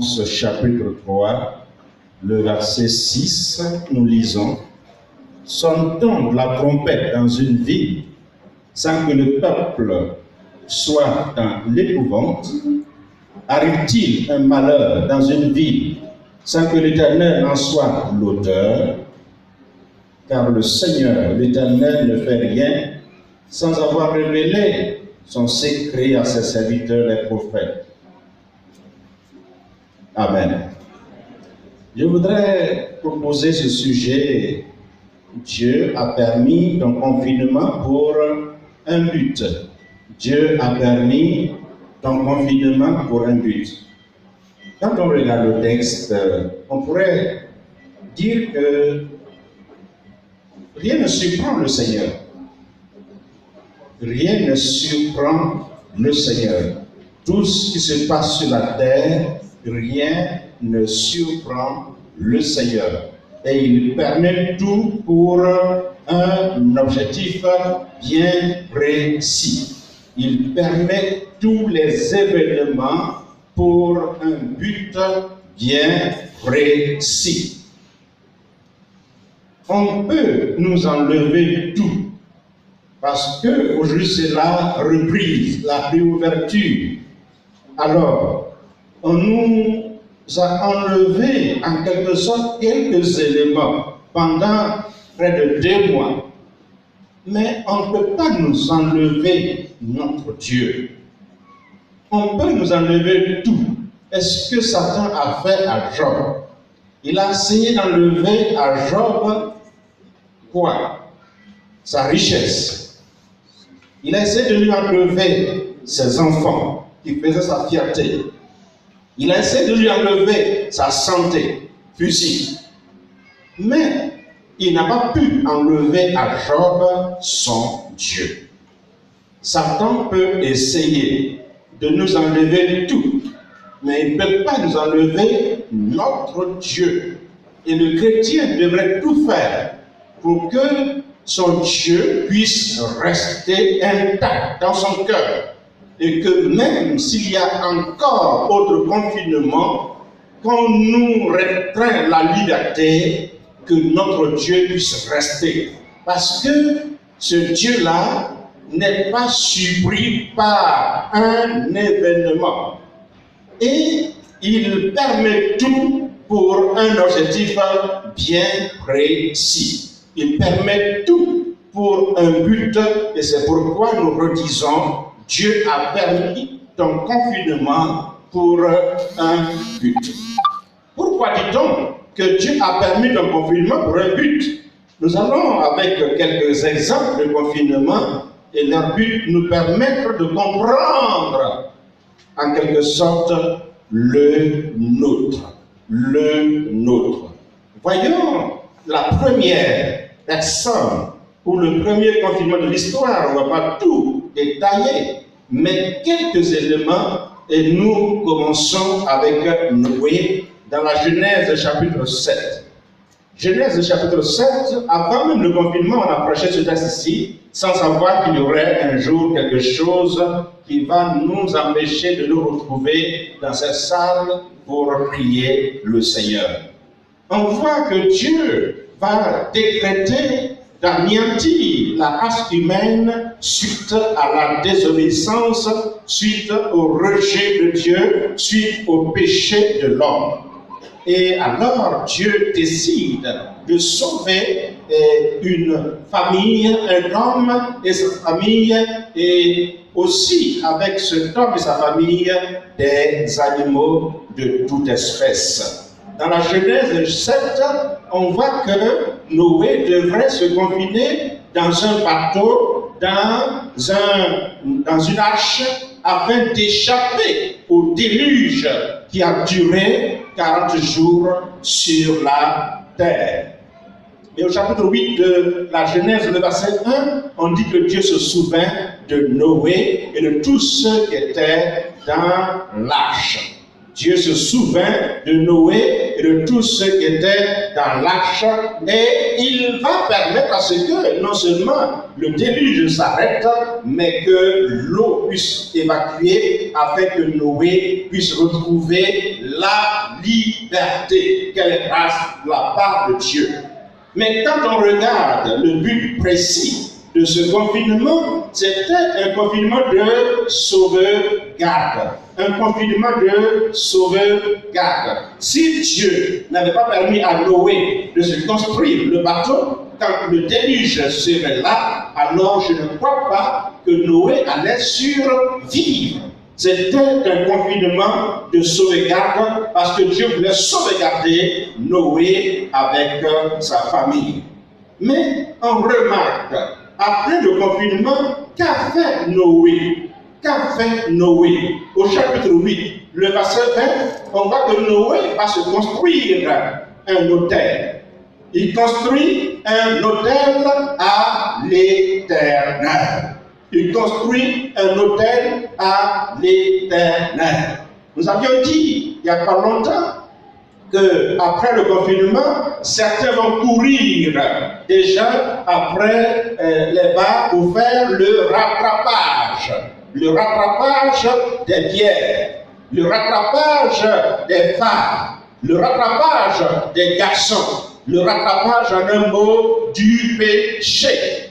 Chapitre 3, le verset 6, nous lisons: sonne-t-on de la trompette dans une ville sans que le peuple soit dans l'épouvante? Arrive-t-il un malheur dans une ville sans que l'Éternel en soit l'auteur? Car le Seigneur, l'Éternel, ne fait rien sans avoir révélé son secret à ses serviteurs les prophètes. Amen. Je voudrais proposer ce sujet: Dieu a permis un confinement pour un but. Dieu a permis un confinement pour un but. Quand on regarde le texte, on pourrait dire que rien ne surprend le Seigneur. Rien ne surprend le Seigneur. Tout ce qui se passe sur la terre, rien ne surprend le Seigneur. Et il permet tout pour un objectif bien précis. Il permet tous les événements pour un but bien précis. On peut nous enlever tout, parce que aujourd'hui c'est la reprise, la réouverture. Alors, on nous a enlevé en quelque sorte quelques éléments pendant près de 2 mois. Mais on ne peut pas nous enlever notre Dieu. On peut nous enlever tout. Est-ce que Satan a fait à Job? Il a essayé d'enlever à Job quoi? Sa richesse. Il a essayé de lui enlever ses enfants qui faisaient sa fierté. Il a essayé de lui enlever sa santé physique. Mais il n'a pas pu enlever à Job son Dieu. Satan peut essayer de nous enlever tout, mais il ne peut pas nous enlever notre Dieu. Et le chrétien devrait tout faire pour que son Dieu puisse rester intact dans son cœur. Et que même s'il y a encore autre confinement, qu'on nous restreint la liberté, que notre Dieu puisse rester. Parce que ce Dieu-là n'est pas surpris par un événement. Et il permet tout pour un objectif bien précis. Il permet tout pour un but, et c'est pourquoi nous redisons: Dieu a permis ton confinement pour un but. Pourquoi dit-on que Dieu a permis ton confinement pour un but? Nous allons, avec quelques exemples de confinement, et leur but nous permettre de comprendre en quelque sorte le nôtre. Le nôtre. Voyons la première personne ou le premier confinement de l'histoire. On ne va pas tout détailler, mais quelques éléments, et nous commençons avec Noé dans la Genèse chapitre 7. Genèse chapitre 7, avant même le confinement, on approchait ce texte ici, sans savoir qu'il y aurait un jour quelque chose qui va nous empêcher de nous retrouver dans cette salle pour prier le Seigneur. On voit que Dieu va décréter d'anéantir la race humaine suite à la désobéissance, suite au rejet de Dieu, suite au péché de l'homme. Et alors Dieu décide de sauver une famille, un homme et sa famille, et aussi avec cet homme et sa famille des animaux de toute espèce. Dans la Genèse 7, on voit que Noé devrait se confiner dans un bateau, dans une arche, afin d'échapper au déluge qui a duré 40 jours sur la terre. Mais au chapitre 8 de la Genèse, le verset 1, on dit que Dieu se souvint de Noé et de tous ceux qui étaient dans l'arche. Dieu se souvint de Noé et de tous ceux qui étaient dans l'arche, et il va permettre à ce que non seulement le déluge s'arrête, mais que l'eau puisse évacuer afin que Noé puisse retrouver la liberté. Quelle grâce de la part de Dieu. Mais quand on regarde le but précis de ce confinement, c'était un confinement de sauvegarde. Un confinement de sauvegarde. Si Dieu n'avait pas permis à Noé de se construire le bateau, quand le déluge serait là, alors je ne crois pas que Noé allait survivre. C'était un confinement de sauvegarde parce que Dieu voulait sauvegarder Noé avec sa famille. Mais on remarque, après le confinement, qu'a fait Noé? Qu'a fait Noé? Au chapitre 8, le verset 20, on voit que Noé va se construire un autel. Il construit un autel à l'Éternel. Il construit un autel à l'Éternel. Nous avions dit, il n'y a pas longtemps, qu'après le confinement, certains vont courir déjà après les bars pour faire le rattrapage. Le rattrapage des bières, le rattrapage des femmes, le rattrapage des garçons, le rattrapage en un mot du péché.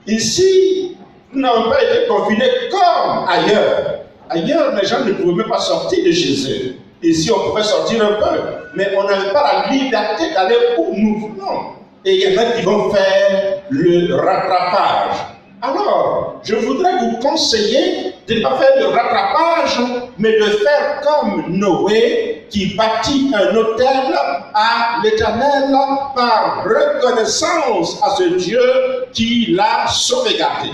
Ici, nous n'avons pas été confinés comme ailleurs. Ailleurs, les gens ne pouvaient même pas sortir de chez eux. Ici, on pouvait sortir un peu, mais on n'avait pas la liberté d'aller où nous voulons. Et il y en a qui vont faire le rattrapage. Alors, je voudrais vous conseiller de ne pas faire le rattrapage, mais de faire comme Noé, qui bâtit un autel à l'Éternel par reconnaissance à ce Dieu qui l'a sauvegardé.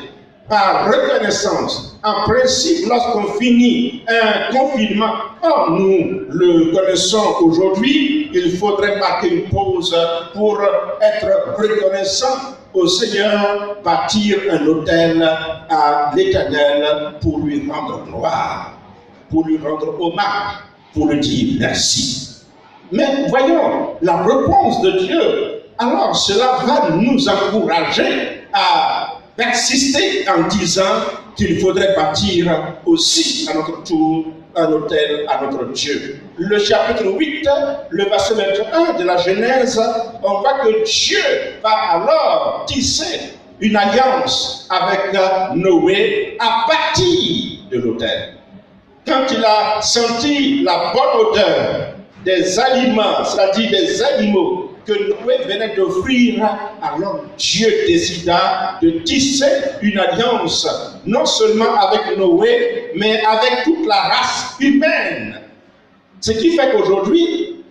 Par reconnaissance. En principe, lorsqu'on finit un confinement, comme nous le connaissons aujourd'hui, il faudrait marquer une pause pour être reconnaissant au Seigneur, bâtir un autel à l'Éternel pour lui rendre gloire, pour lui rendre hommage, pour lui dire merci. Mais voyons la réponse de Dieu. Alors cela va nous encourager à persister en disant qu'il faudrait bâtir aussi à notre tour un autel à notre Dieu. Le chapitre 8, le verset 21 de la Genèse, on voit que Dieu va alors tisser une alliance avec Noé à partir de l'autel. Quand il a senti la bonne odeur des aliments, c'est-à-dire des animaux que Noé venait d'offrir, alors Dieu décida de tisser une alliance, non seulement avec Noé, mais avec toute la race humaine. Ce qui fait qu'aujourd'hui,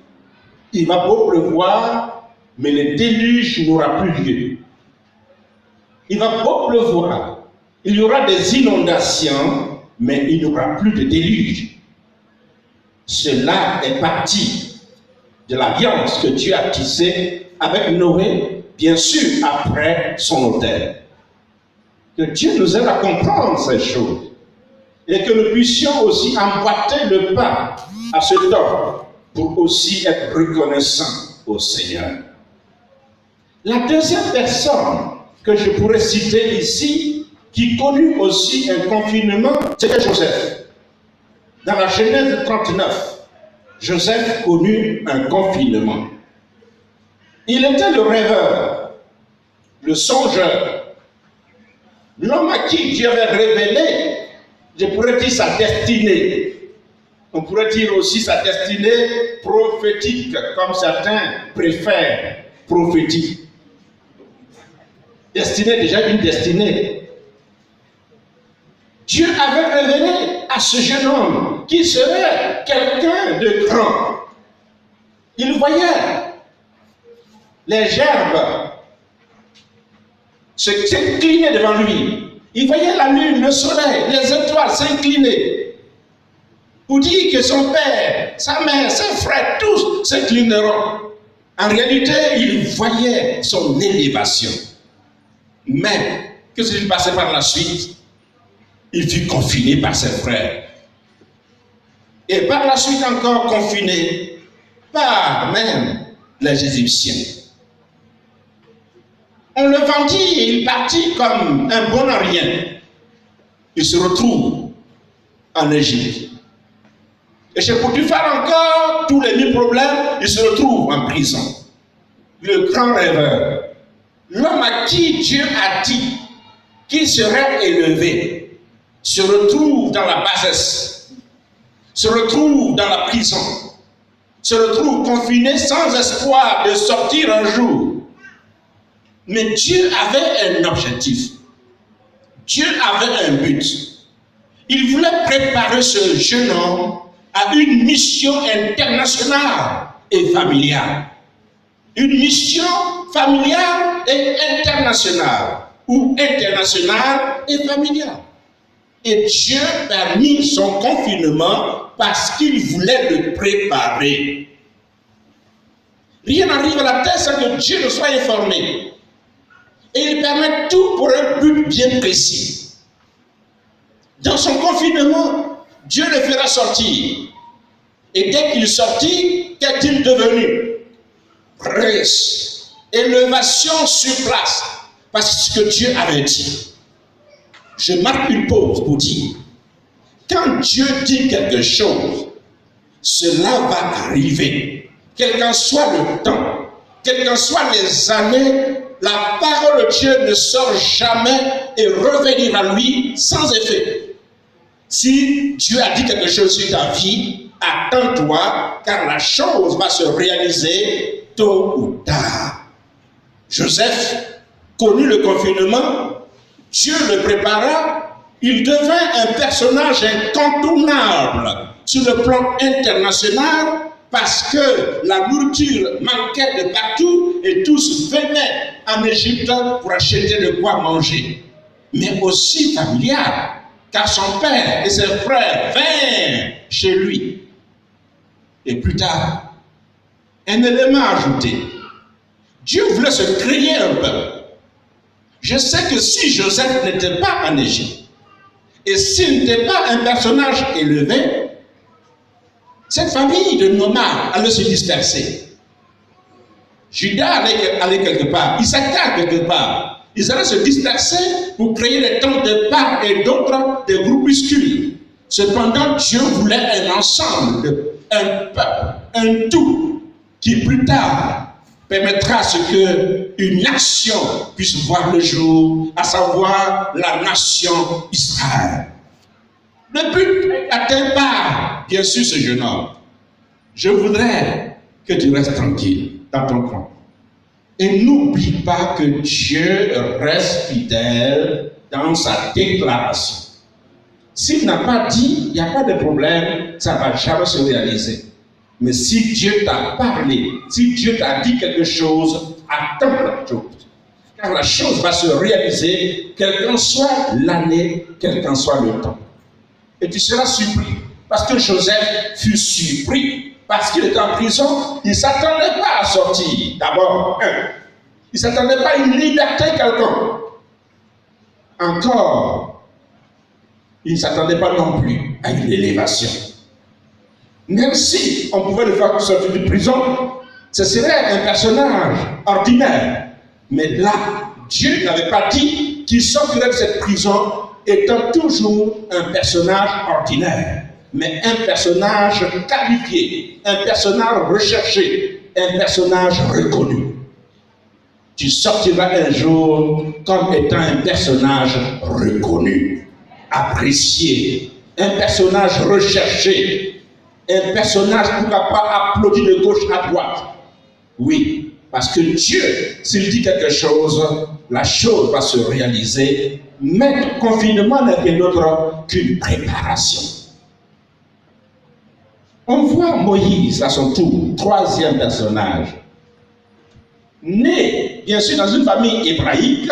il va beau pleuvoir, mais le déluge n'aura plus lieu. Il va beau pleuvoir, il y aura des inondations, mais il n'y aura plus de déluge. Cela est parti de l'alliance que Dieu a tissée avec Noé, bien sûr, après son autel. Que Dieu nous aide à comprendre ces choses et que nous puissions aussi emboîter le pas à ce temps pour aussi être reconnaissants au Seigneur. La deuxième personne que je pourrais citer ici, qui connut aussi un confinement, c'était Joseph. Dans la Genèse 39, Joseph connut un confinement. Il était le rêveur, le songeur, l'homme à qui Dieu avait révélé, je pourrais dire sa destinée. On pourrait dire aussi sa destinée prophétique, comme certains préfèrent prophétique. Destinée, déjà une destinée. Dieu avait révélé à ce jeune homme qui serait quelqu'un de grand. Il voyait les gerbes s'incliner devant lui. Il voyait la lune, le soleil, les étoiles s'incliner pour dire que son père, sa mère, ses frères, tous s'inclineront. En réalité, il voyait son élévation. Mais, qu'est-ce qui s'est passé par la suite? Il fut confiné par ses frères. Et par la suite encore confiné par même les Égyptiens. On le vendit et il partit comme un bon à rien. Il se retrouve en Égypte. Et chez Potiphar encore, tous les 1000 problèmes, il se retrouve en prison. Le grand rêveur, l'homme à qui Dieu a dit qu'il serait élevé, se retrouve dans la bassesse, se retrouve dans la prison, se retrouve confiné sans espoir de sortir un jour. Mais Dieu avait un objectif. Dieu avait un but. Il voulait préparer ce jeune homme à une mission internationale et familiale. Une mission familiale et internationale, ou internationale et familiale. Et Dieu permit son confinement parce qu'il voulait le préparer. Rien n'arrive à la terre sans que Dieu ne soit informé. Et il permet tout pour un but bien précis. Dans son confinement, Dieu le fera sortir. Et dès qu'il sortit, qu'est-il devenu? Prêche, élévation sur place. Parce que Dieu avait dit. Je marque une pause pour dire, quand Dieu dit quelque chose, cela va arriver. Quel qu'en soit le temps, quelles qu'en soient les années, la parole de Dieu ne sort jamais et revenir à lui sans effet. Si Dieu a dit quelque chose sur ta vie, attends-toi, car la chose va se réaliser tôt ou tard. Joseph connut le confinement, Dieu le prépara, il devint un personnage incontournable sur le plan international parce que la nourriture manquait de partout et tous venaient en Égypte pour acheter de quoi manger. Mais aussi familial, car son père et ses frères vinrent chez lui. Et plus tard, un élément ajouté. Dieu voulait se créer un peuple. Je sais que si Joseph n'était pas en Égypte, et s'il n'était pas un personnage élevé, cette famille de nomades allait se disperser. Judas allait quelque part, Issachar quelque part. Ils allaient se disperser pour créer des tentes de part et d'autres, des groupuscules. Cependant, Dieu voulait un ensemble, un peuple, un tout, qui plus tard permettra à ce qu'une nation puisse voir le jour, à savoir la nation Israël. Le but atteint par, bien sûr, ce jeune homme. Je voudrais que tu restes tranquille dans ton coin. Et n'oublie pas que Dieu reste fidèle dans sa déclaration. S'il n'a pas dit, il n'y a pas de problème, ça ne va jamais se réaliser. Mais si Dieu t'a parlé, si Dieu t'a dit quelque chose, attends la chose. Car la chose va se réaliser, quelle qu'en soit l'année, quel qu'en soit le temps. Et tu seras surpris. Parce que Joseph fut surpris. Parce qu'il était en prison, il ne s'attendait pas à sortir. D'abord, il ne s'attendait pas à une liberté quelconque. Encore, il ne s'attendait pas non plus à une élévation. Même si on pouvait le faire sortir de prison, ce serait un personnage ordinaire. Mais là, Dieu n'avait pas dit qu'il sortirait de cette prison étant toujours un personnage ordinaire, mais un personnage qualifié, un personnage recherché, un personnage reconnu. Tu sortiras un jour comme étant un personnage reconnu, apprécié, un personnage recherché, un personnage qui ne va pas applaudir de gauche à droite. Oui, parce que Dieu, s'il dit quelque chose, la chose va se réaliser. Mais le confinement n'est rien d'autre qu'une préparation. On voit Moïse à son tour, troisième personnage. Né, bien sûr, dans une famille hébraïque,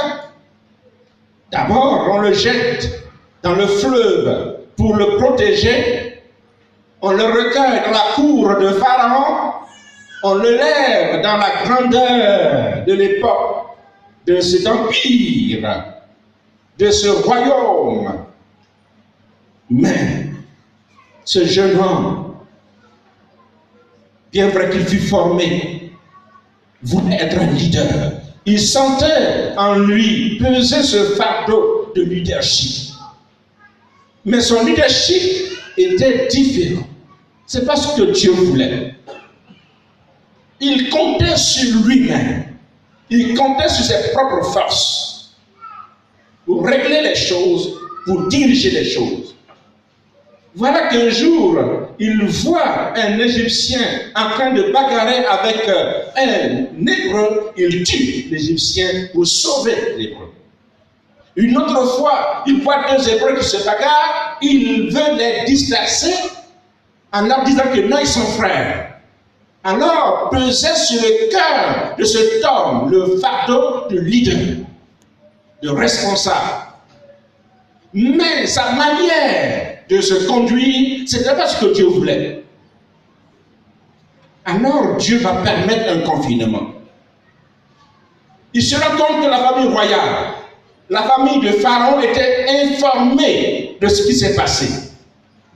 d'abord on le jette dans le fleuve pour le protéger. On le recueille dans la cour de Pharaon, on le lève dans la grandeur de l'époque, de cet empire, de ce royaume. Mais ce jeune homme, bien vrai qu'il fut formé, voulait être un leader. Il sentait en lui peser ce fardeau de leadership. Mais son leadership était différent. Ce n'est pas ce que Dieu voulait. Il comptait sur lui-même. Il comptait sur ses propres forces pour régler les choses, pour diriger les choses. Voilà qu'un jour, il voit un Égyptien en train de bagarrer avec un Hébreu. Il tue l'Égyptien pour sauver l'Hébreu. Une autre fois, il voit deux Hébreux qui se bagarrent. Il veut les disperser en leur disant que non, ils sont frères. Alors, pesait sur le cœur de cet homme le fardeau de leader, de responsable. Mais sa manière de se conduire, ce n'était pas ce que Dieu voulait. Alors, Dieu va permettre un confinement. Il se rend compte que la famille royale, la famille de Pharaon était informée de ce qui s'est passé.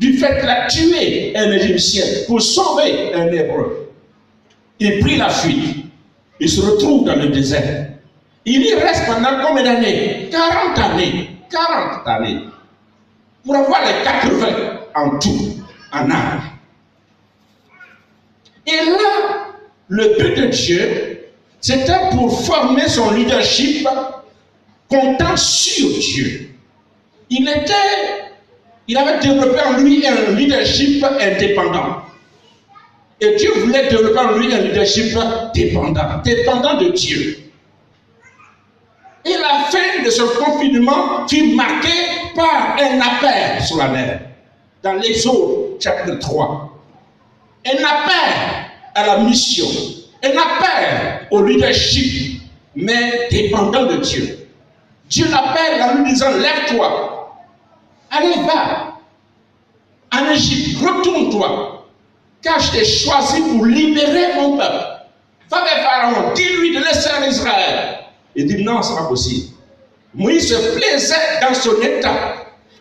Du fait qu'il a tué un Égyptien pour sauver un Hébreu. Il prit la fuite. Il se retrouve dans le désert. Il y reste pendant combien d'années? 40 années. 40 années. Pour avoir les 80 en tout, en âge. Et là, le but de Dieu, c'était pour former son leadership comptant sur Dieu. Il avait développé en lui un leadership indépendant. Et Dieu voulait développer en lui un leadership dépendant de Dieu. Et la fin de ce confinement fut marquée par un appel solennel dans l'Exode chapitre 3. Un appel à la mission, un appel au leadership, mais dépendant de Dieu. Dieu l'appelle en lui disant, lève-toi, allez, va en Égypte, retourne-toi, car je t'ai choisi pour libérer mon peuple. Va vers Pharaon, dis-lui de laisser en Israël. Il dit non, ce n'est pas possible. Moïse se plaisait dans son état,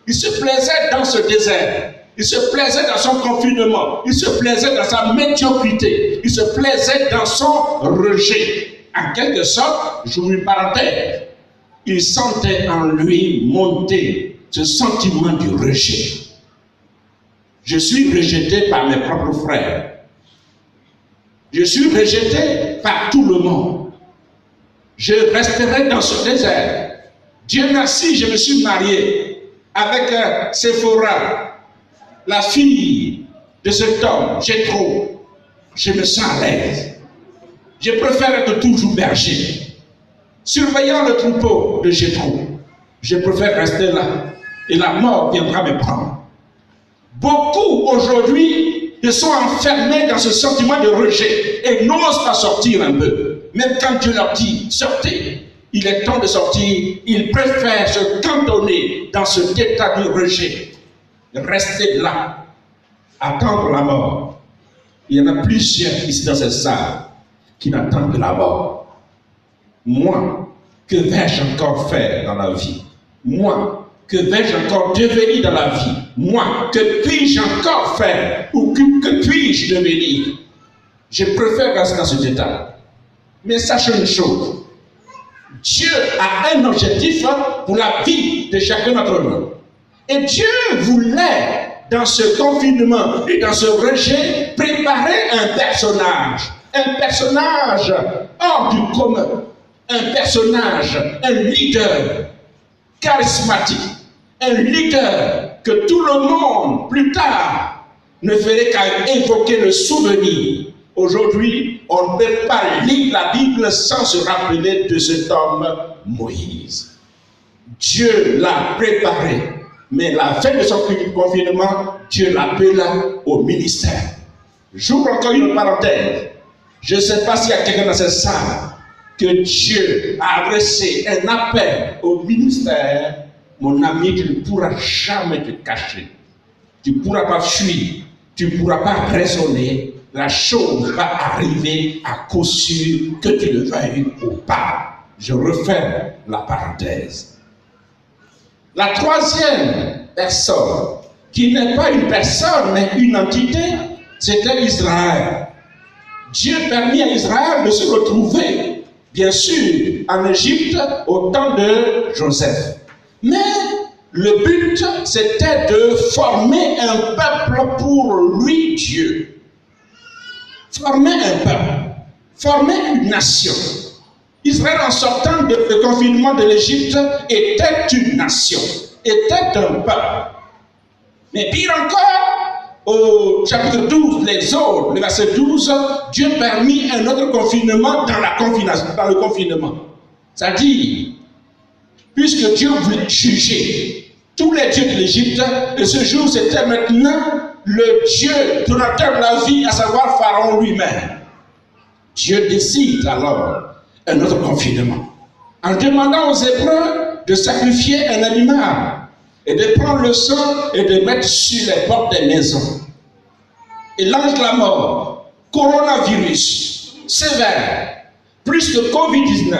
il se plaisait dans ce désert, il se plaisait dans son confinement, il se plaisait dans sa médiocrité, il se plaisait dans son rejet. En quelque sorte, j'ouvre une parenthèse, il sentait en lui monter ce sentiment du rejet. Je suis rejeté par mes propres frères. Je suis rejeté par tout le monde. Je resterai dans ce désert. Dieu merci, je me suis marié avec Séphora, la fille de cet homme, Jéthro. Je me sens à l'aise. Je préfère être toujours berger, surveillant le troupeau de Jéthro. Je préfère rester là et la mort viendra me prendre. Beaucoup aujourd'hui sont enfermés dans ce sentiment de rejet et n'osent pas sortir un peu. Même quand Dieu leur dit sortez, il est temps de sortir, ils préfèrent se cantonner dans cet état de rejet. Rester là, attendre la mort. Il y en a plusieurs ici dans cette salle qui n'attendent que la mort. Moi, que vais-je encore faire dans la vie? Moi, que vais-je encore devenir dans la vie? Moi, que puis-je encore faire? Ou que puis-je devenir? Je préfère rester dans cet état. Mais sachez une chose, Dieu a un objectif pour la vie de chacun d'entre nous. Et Dieu voulait, dans ce confinement et dans ce rejet, préparer un personnage hors du commun, un personnage, un leader charismatique, un leader que tout le monde, plus tard, ne ferait qu'à évoquer le souvenir. Aujourd'hui, on ne peut pas lire la Bible sans se rappeler de cet homme Moïse. Dieu l'a préparé, mais la fin de son confinement, Dieu l'appela au ministère. J'ouvre encore une parenthèse. Je ne sais pas s'il y a quelqu'un dans cette salle que Dieu a adressé un appel au ministère. Mon ami, tu ne pourras jamais te cacher. Tu ne pourras pas fuir. Tu ne pourras pas raisonner. La chose va arriver à coup sûr, que tu le veuilles ou pas. Je referme la parenthèse. La troisième personne, qui n'est pas une personne, mais une entité, c'était Israël. Dieu permit à Israël de se retrouver, bien sûr, en Égypte, au temps de Joseph. Mais Le but, c'était de former un peuple pour lui, Dieu. Former un peuple, former une nation. Israël, en sortant du confinement de l'Égypte, était une nation, était un peuple. Mais pire encore, au chapitre 12, l'Exode, le verset 12, Dieu permit un autre confinement dans le confinement. C'est-à-dire, puisque Dieu voulait juger tous les dieux de l'Égypte, et ce jour, c'était maintenant le Dieu donateur de la vie, à savoir Pharaon lui-même. Dieu décide alors un autre confinement, en demandant aux Hébreux de sacrifier un animal et de prendre le sang et de mettre sur les portes des maisons. Et l'ange de la mort, coronavirus, sévère, plus que Covid-19,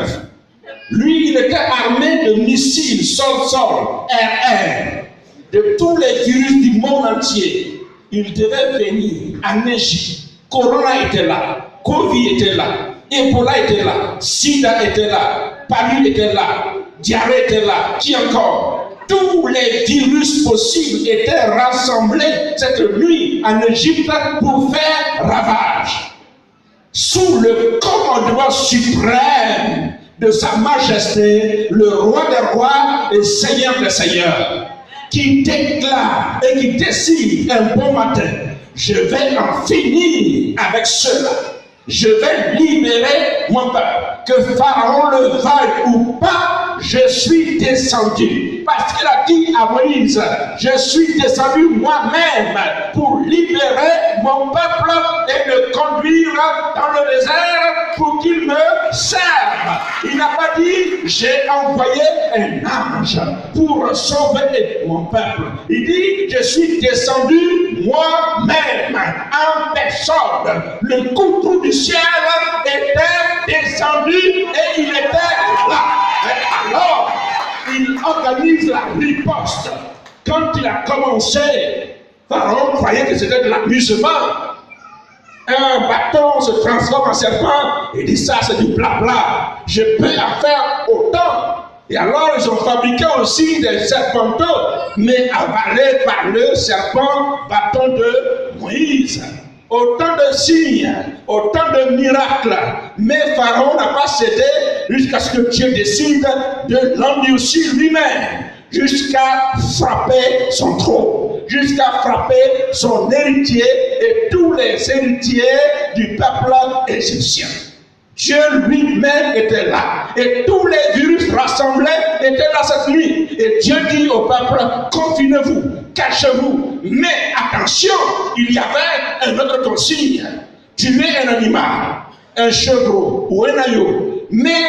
lui, il était armé de missiles sol-sol, air-air, de tous les virus du monde entier. Il devait venir en Égypte. Corona était là, Covid était là, Ebola était là, Sida était là, Palu était là, diarrhée était là, qui encore? Tous les virus possibles étaient rassemblés cette nuit en Égypte pour faire ravage. Sous le commandement suprême de sa majesté, le roi des rois et seigneur des seigneurs, qui déclare et qui décide un bon matin: je vais en finir avec cela. Je vais libérer mon peuple. Que Pharaon le veuille ou pas, je suis descendu. Parce qu'il a dit à Moïse: je suis descendu moi-même pour libérer mon peuple et le conduire dans le désert pour qu'il me serve. Il n'a pas dit: j'ai envoyé un ange pour sauver mon peuple. Il dit: je suis descendu moi-même en personne. Le couteau du ciel était descendu et il était là. Et alors, il organise la riposte. Quand il a commencé, Pharaon croyait que c'était de l'amusement. Un bâton se transforme en serpent. Il dit: ça, c'est du blabla. Je peux en faire autant. Et alors, ils ont fabriqué aussi des serpentaux, mais avalés par le serpent bâton de Moïse. Autant de signes, autant de miracles. Mais Pharaon n'a pas cédé jusqu'à ce que Dieu décide de l'endurcir lui-même, jusqu'à frapper son trône, jusqu'à frapper son héritier et tous les héritiers du peuple égyptien. Dieu lui-même était là. Et tous les virus rassemblés étaient là cette nuit. Et Dieu dit au peuple: confinez-vous, cachez-vous. Mais attention, il y avait un autre consigne: tuer un animal, un chevreau ou un agneau, mais